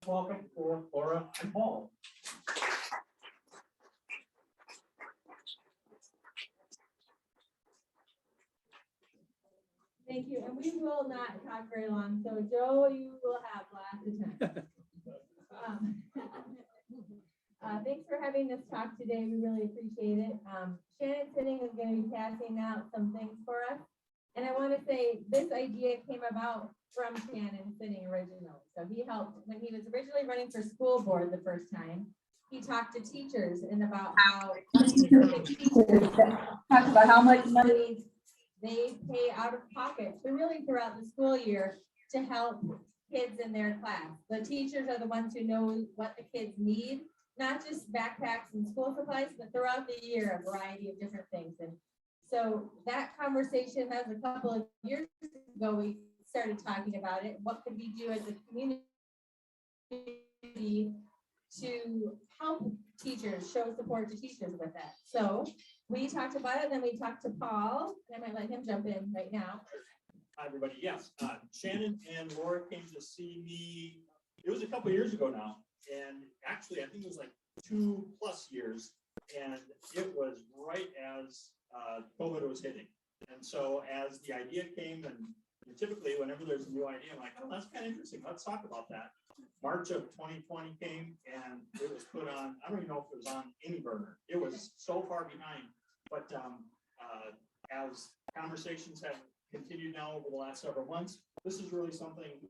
welcome for Laura and Paul. Thank you, and we will not talk very long, so Joe, you will have lots of time. Thanks for having this talk today, we really appreciate it. Shannon Sinning is going to be passing out some things for us, and I want to say this idea came about from Shannon Sinning originally. So he helped, when he was originally running for school board the first time, he talked to teachers and about how talked about how much money they pay out of pocket to really throughout the school year to help kids in their class. The teachers are the ones who know what the kids need, not just backpacks and school supplies, but throughout the year, a variety of different things. And so that conversation, that was a couple of years ago, we started talking about it. What could we do as a community to help teachers, show support to teachers with that? So we talked about it, then we talked to Paul, and I might let him jump in right now. Hi, everybody. Yes, Shannon and Laura came to see me. It was a couple of years ago now, and actually, I think it was like 2+ years, and it was right as COVID was hitting. And so, as the idea came, and typically, whenever there's a new idea, I'm like, oh, that's kind of interesting. Let's talk about that. March of 2020 came, and it was put on. I don't even know if it was on any burner. It was so far behind. But as conversations have continued now over the last several months, this is really something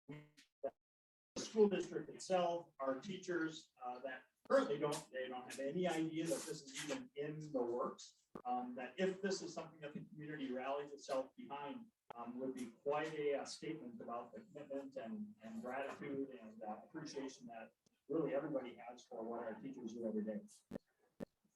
the school district itself, our teachers that currently don't have any idea that this is even in the works. That if this is something that the community rallies itself behind, would be quite a statement about the commitment and gratitude and appreciation that really everybody has for what our teachers do every day.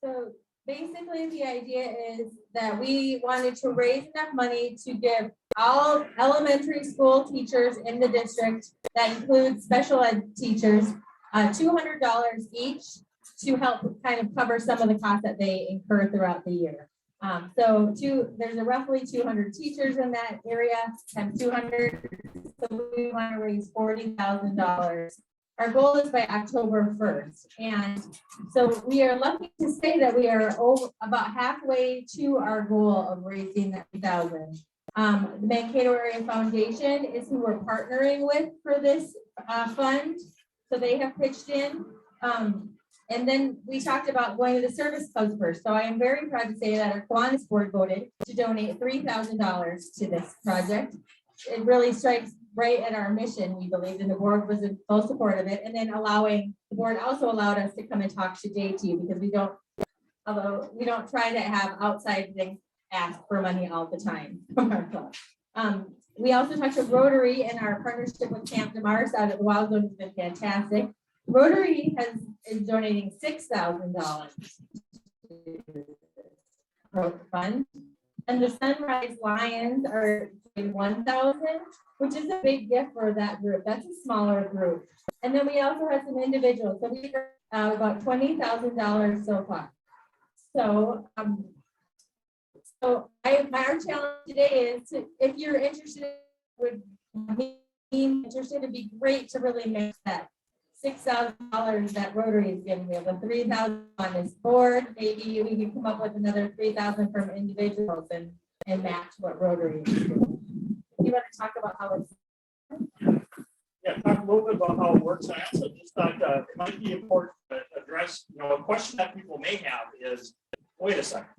So basically, the idea is that we wanted to raise enough money to give all elementary school teachers in the district, that includes special ed teachers, $200 each to help kind of cover some of the costs that they incur throughout the year. There's roughly 200 teachers in that area, times 200, so we want to raise $40,000. Our goal is by October 1st. And so we are lucky to say that we are about halfway to our goal of raising that $1,000. The Mankato Area Foundation is who we're partnering with for this fund. So they have pitched in. And then we talked about going to the service clubs first. So I am very proud to say that our Kiwanis board voted to donate $3,000 to this project. It really strikes right at our mission, we believe, and the board was in full support of it. And then the board also allowed us to come and talk to JT, because although we don't try to have outside things ask for money all the time from our club. We also talked to Rotary, and our partnership with Camp DeMars out at the Wild Zone has been fantastic. Rotary is donating $6,000 to fund, and the Sunrise Lions are doing $1,000, which is a big gift for that group. That's a smaller group. And then we also have some individuals. So we have about $20,000 so far. So, our challenge today is if you're interested, it'd be great to really make that $6,000 that Rotary is giving. We have a $3,000 on this board. Maybe we can come up with another $3,000 from individuals and match what Rotary is doing. You want to talk about how it's? Yeah, talk a little bit about how it works. I also just thought it might be important to address, a question that people may have is, wait a second.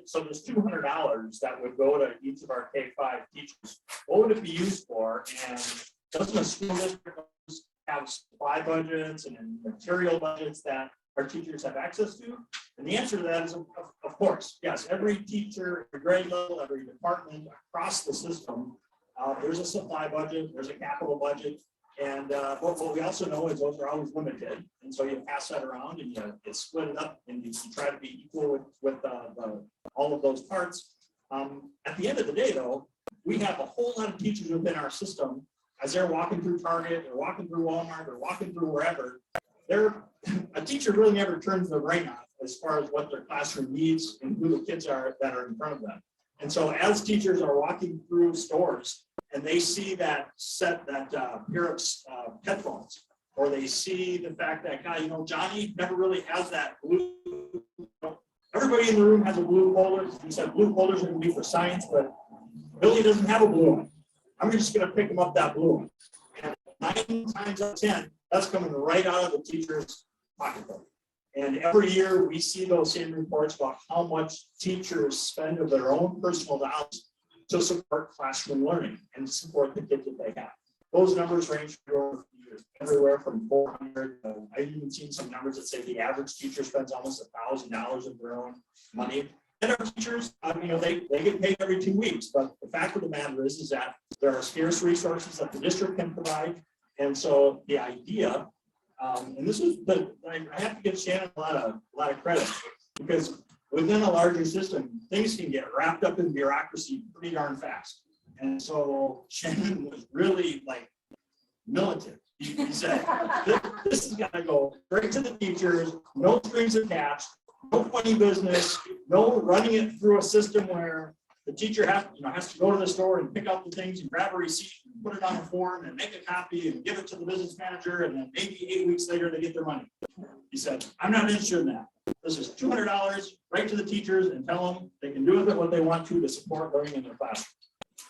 So there's $200 that would go to each of our K-5 teachers. What would it be used for? And doesn't a school district have supply budgets and material budgets that our teachers have access to? And the answer to that is, of course, yes. Every teacher, every grade level, every department across the system, there's a supply budget, there's a capital budget, and what we also know is those are always limited. And so you pass that around and you split it up, and you try to be equal with all of those parts. At the end of the day, though, we have a whole lot of teachers within our system. As they're walking through Target or walking through Walmart or walking through wherever, a teacher really never turns the brain off as far as what their classroom needs and who the kids are that are in front of them. And so as teachers are walking through stores, and they see that pair of headphones, or they see the fact that guy, Johnny never really has that blue. Everybody in the room has a blue folder. He said blue folders are going to be for science, but Billy doesn't have a blue one. I'm just going to pick him up that blue one. And 9 times out of 10, that's coming right out of the teacher's pocketbook. And every year we see those same reports about how much teachers spend of their own personal dollars to support classroom learning and to support the kids that they have. Those numbers range everywhere from 400. I've even seen some numbers that say the average teacher spends almost $1,000 of their own money. And our teachers, they get paid every 2 weeks. But the fact of the matter is that there are scarce resources that the district can provide. And so the idea, and this is I have to give Shannon a lot of credit, because within a larger system, things can get wrapped up in bureaucracy pretty darn fast. And so Shannon was really militant. He said, this is got to go straight to the teachers, no strings attached, no funny business, no running it through a system where the teacher has to go to the store and pick out the things and grab a receipt and put it on a form and make a copy and give it to the business manager, and then maybe 8 weeks later they get their money. He said, I'm not interested in that. This is $200 right to the teachers, and tell them they can do with it what they want to support learning in their classroom.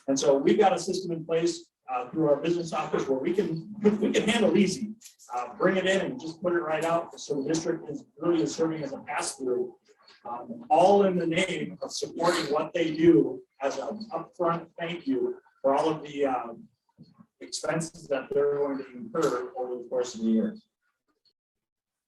And so we've got a system in place through our business office where we can handle easy, bring it in and just put it right out. So the district is really serving as a pass-through, all in the name of supporting what they do as an upfront thank you for all of the expenses that they're going to incur over the course of the year.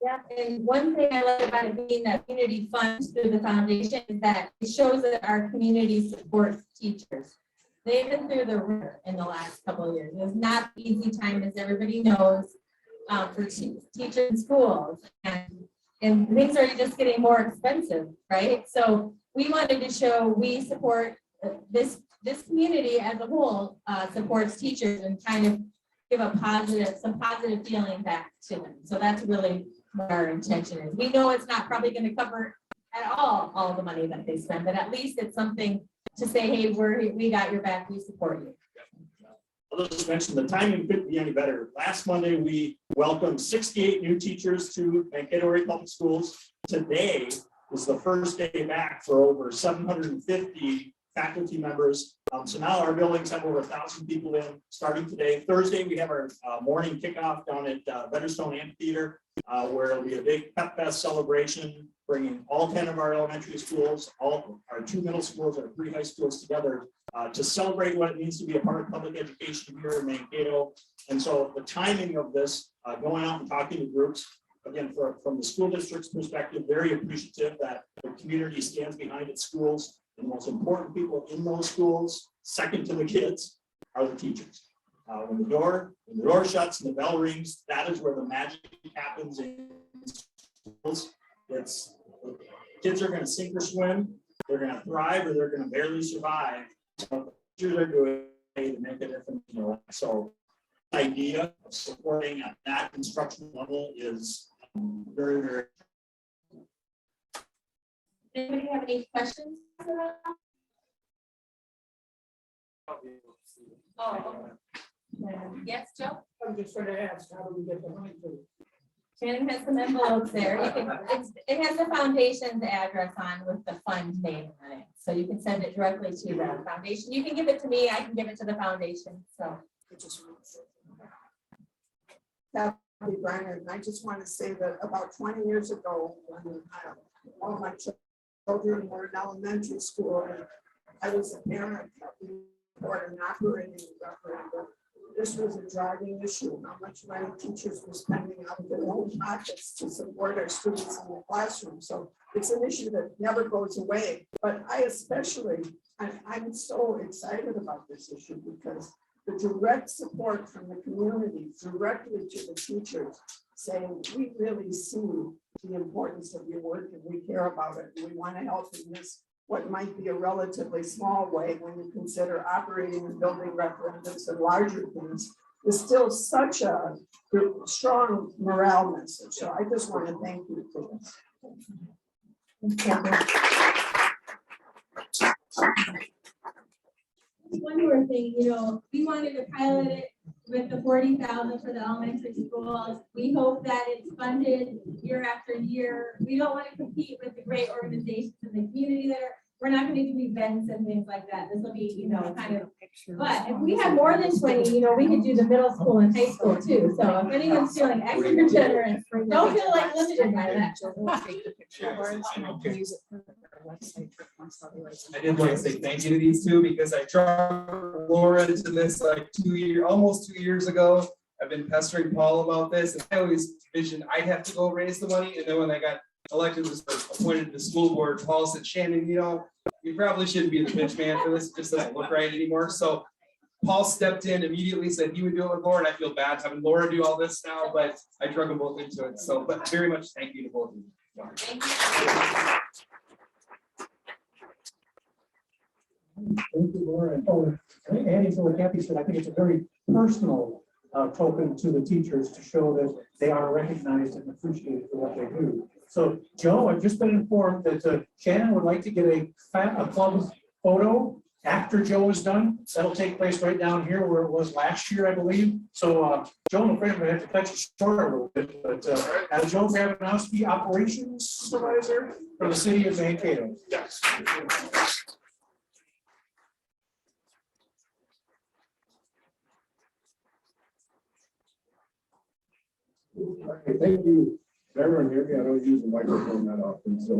Yeah, and one thing I like about it being that community funds through the foundation is that it shows that our community supports teachers. They've been through the ringer in the last couple of years. It's not an easy time, as everybody knows, for teachers in schools, and things are just getting more expensive, right? So we wanted to show we support this community as a whole supports teachers and kind of give some positive feeling back to them. So that's really what our intention is. We know it's not probably going to cover at all the money that they spend, but at least it's something to say, hey, we got your back, we support you. I'll just mention the timing couldn't be any better. Last Monday, we welcomed 68 new teachers to Mankato Area Public Schools. Today was the first day back for over 750 faculty members. So now our buildings have over 1,000 people in starting today. Thursday, we have our morning kickoff down at Betterstone Amphitheater, where it'll be a big Pep Fest celebration, bringing all 10 of our elementary schools, all our 2 middle schools, our 3 high schools together to celebrate what it means to be a part of public education here in Mankato. And so the timing of this, going out and talking to groups, again, from the school district's perspective, very appreciative that the community stands behind its schools. The most important people in those schools, second to the kids, are the teachers. When the door shuts and the bell rings, that is where the magic happens in schools. Kids are going to sink or swim, they're going to thrive, or they're going to barely survive. So teachers are doing to make a difference in their life. So the idea of supporting at that instructional level is very, very. Anybody have any questions? Yes, Joe? I'm just going to ask, how do we get the money to? Shannon has some envelopes there. It has the foundation's address on with the fund name on it. So you can send it directly to the foundation. You can give it to me, I can give it to the foundation. So. Kathy Bryant, I just want to say that about 20 years ago, when all my children were in elementary school, and I was a parent for an operating referendum. This was a driving issue, how much money teachers were spending out of their own pockets to support our students in the classroom. So it's an issue that never goes away. But I'm so excited about this issue because the direct support from the community directly to the teachers saying, we really see the importance of your work and we care about it. And we want to help in this, what might be a relatively small way when you consider operating and building referendums and larger things, is still such a strong morale message. So I just want to thank you for this. one more thing, we wanted to pilot it with the 40,000 for the elementary schools. We hope that it's funded year after year. We don't want to compete with the great organizations in the community that we're not going to do events and things like that. This will be, kind of, but if we have more than 20, we could do the middle school and high school too. So if anyone's feeling extra generous, don't feel like limited by that. I did want to say thank you to these two because I tried Laura into this like almost 2 years ago. I've been pestering Paul about this, and I always envisioned I'd have to go raise the money. And then when I got elected, appointed to the school board, Paul said, Shannon, you probably shouldn't be the pitch man for this. It just doesn't look right anymore. So Paul stepped in immediately, said he would do it with Laura, and I feel bad having Laura do all this now, but I drug them both into it. So, but very much thank you to both of you. Thank you. Thank you, Laura. And adding to what Kathy said, I think it's a very personal token to the teachers to show that they are recognized and appreciated for what they do. So, Joe, I've just been informed that Shannon would like to get a club photo after Joe is done. That'll take place right down here where it was last year, I believe. So, Joe, I'm afraid I'm going to have to cut you short a little bit, but Joe Grabanowski, Operations Supervisor for the City of Mankato. Yes. Okay, thank you. Everyone hear me? I don't use the microphone that often, so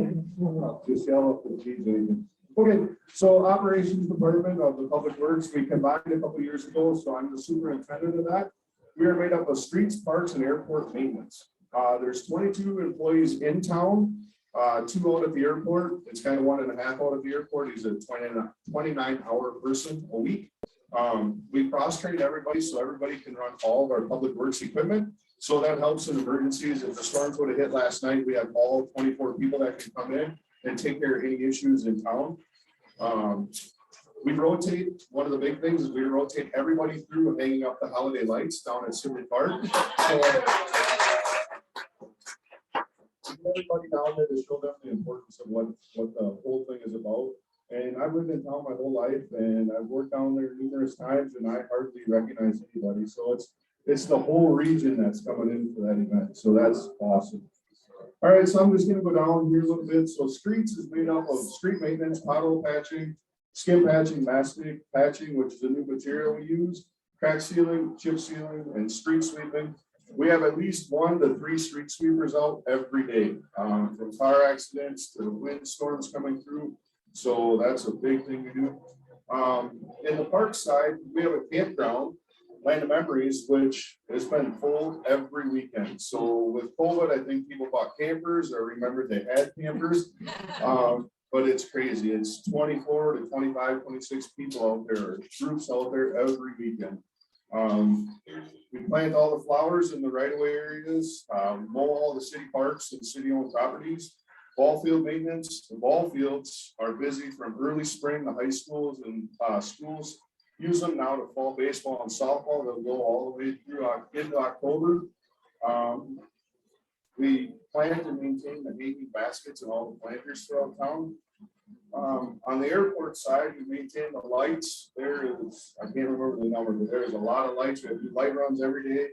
just yell if it needs anything. Okay, so operations department of the public works, we combined a couple years ago, so I'm the superintendent of that. We are made up of streets, parks, and airport maintenance. There's 22 employees in town, 2 out at the airport. It's kind of 1.5 out at the airport. He's a 29-hour person a week. We cross-train everybody so everybody can run all of our public works equipment. So that helps in emergencies. If the storms would have hit last night, we have all 24 people that can come in and take care of any issues in town. We rotate, one of the big things is we rotate everybody through hanging up the holiday lights down at Sibley Park. So everybody down there to show them the importance of what the whole thing is about. And I've lived in town my whole life and I've worked down there numerous times and I hardly recognize anybody. So it's the whole region that's coming in for that event. So that's awesome. All right, so I'm just gonna go down here a little bit. So streets is made up of street maintenance, pothole patching, skim patching, mastic patching, which is a new material we use, crack sealing, chip sealing, and street sweeping. We have at least 1 to 3 street sweepers out every day, from car accidents to windstorms coming through. So that's a big thing we do. In the park side, we have a campground, Land of Memories, which has been full every weekend. So with COVID, I think people bought campers or remembered they had campers. But it's crazy. It's 24 to 25, 26 people out there, groups out there every weekend. We plant all the flowers in the right-of-way areas, mow all the city parks and city-owned properties. Ball field maintenance. The ball fields are busy from early spring to high schools and schools. Use them now to fall baseball and softball. They'll go all the way through into October. We plant and maintain the hanging baskets and all the planters throughout town. On the airport side, we maintain the lights. There is, I can't remember the number, but there's a lot of lights. We have light runs every day.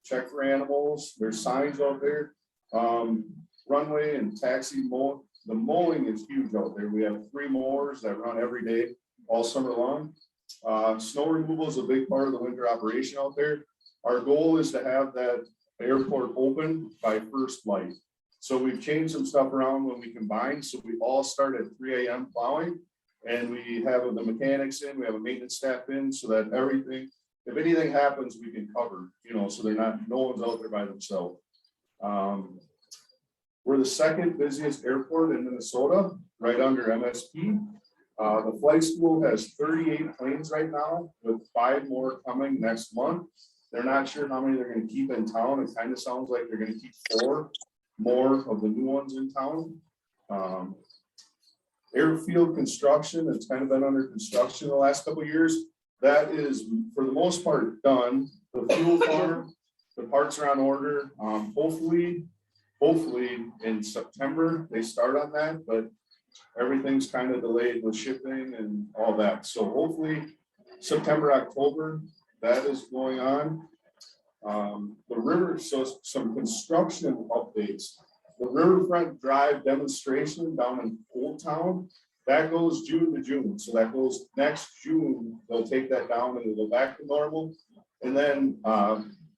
Check for animals. There's signs out there. Runway and taxi mow. The mowing is huge out there. We have 3 mowers that run every day, all summer long. Snow removal is a big part of the winter operation out there. Our goal is to have that airport open by first light. So we've changed some stuff around when we combine. So we all start at 3 a.m. plowing and we have the mechanics in, we have a maintenance staff in so that everything, if anything happens, we can cover, so they're not, no one's out there by themselves. We're the 2nd busiest airport in Minnesota, right under MSP. The flight school has 38 planes right now, with 5 more coming next month. They're not sure how many they're going to keep in town. It kind of sounds like they're going to keep 4 more of the new ones in town. Airfield Construction, it's kind of been under construction the last couple of years. That is, for the most part, done. The fuel farm, the parts are on order. Hopefully in September they start on that, but everything's kind of delayed with shipping and all that. So hopefully September, October, that is going on. The river, so some construction updates. The Riverfront Drive demonstration down in Old Town, that goes June to June. So that goes next June, they'll take that down and it'll go back to normal. And then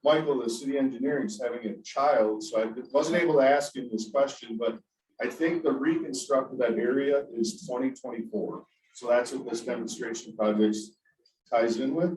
Michael, the city engineer, is having a child. So I wasn't able to ask him this question, but I think the reconstruct of that area is 2024. So that's what this demonstration project ties in with.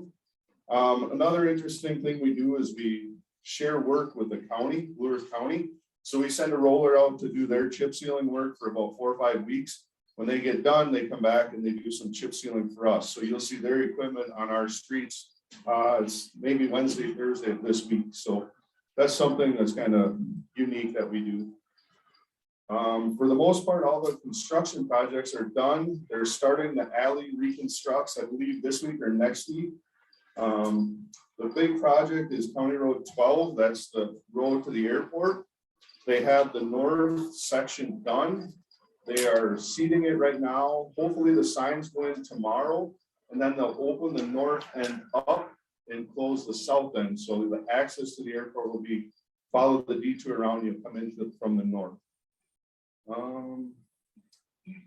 Another interesting thing we do is we share work with the county, Lewis County. So we send a roller out to do their chip sealing work for about 4 or 5 weeks. When they get done, they come back and they do some chip sealing for us. So you'll see their equipment on our streets. It's maybe Wednesday, Thursday of this week. So that's something that's kind of unique that we do. For the most part, all the construction projects are done. They're starting the alley reconstructs, I believe, this week or next week. The big project is County Road 12. That's the road to the airport. They have the north section done. They are seeding it right now. Hopefully the signs go in tomorrow, and then they'll open the north end up and close the south end. So the access to the airport will be, follow the detour around, you come into from the north.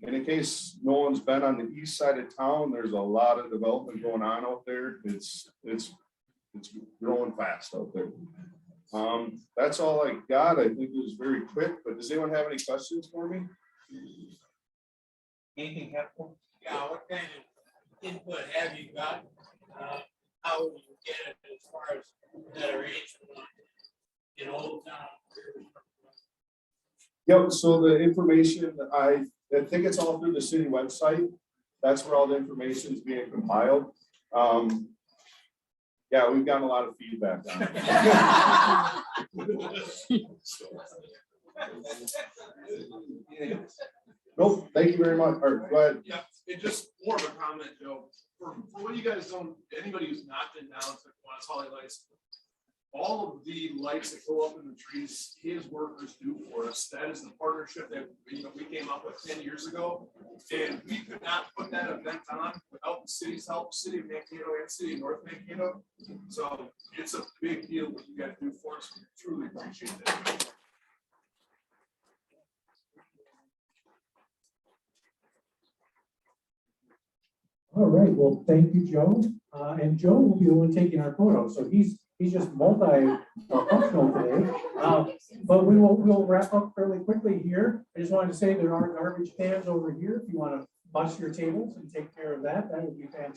In case no one's been on the east side of town, there's a lot of development going on out there. It's growing fast out there. That's all I got. I think it was very quick, but does anyone have any questions for me? Anything helpful? Yeah, what kind of input have you got? How would you get it as far as that arrangement in Old Town? Yep, so the information, I think it's all through the city website. That's where all the information is being compiled. Yeah, we've gotten a lot of feedback on it. Nope, thank you very much. Or, go ahead. Yeah, it just more of a comment, Joe. For what you guys don't, anybody who's not been down to Kiwanis Holly Lights, all of the lights that go up in the trees, his workers do for us. That is the partnership that we came up with 10 years ago. And we could not put that event on without the city's help, City of Mankato and City of North Mankato. So it's a big deal what you guys do for us. We truly appreciate that. All right, well, thank you, Joe. And Joe will be the one taking our photo. So he's just multi-functional today. But we'll wrap up fairly quickly here. I just wanted to say there are garbage cans over here. If you want to bus your tables and take care of that, that would be fantastic.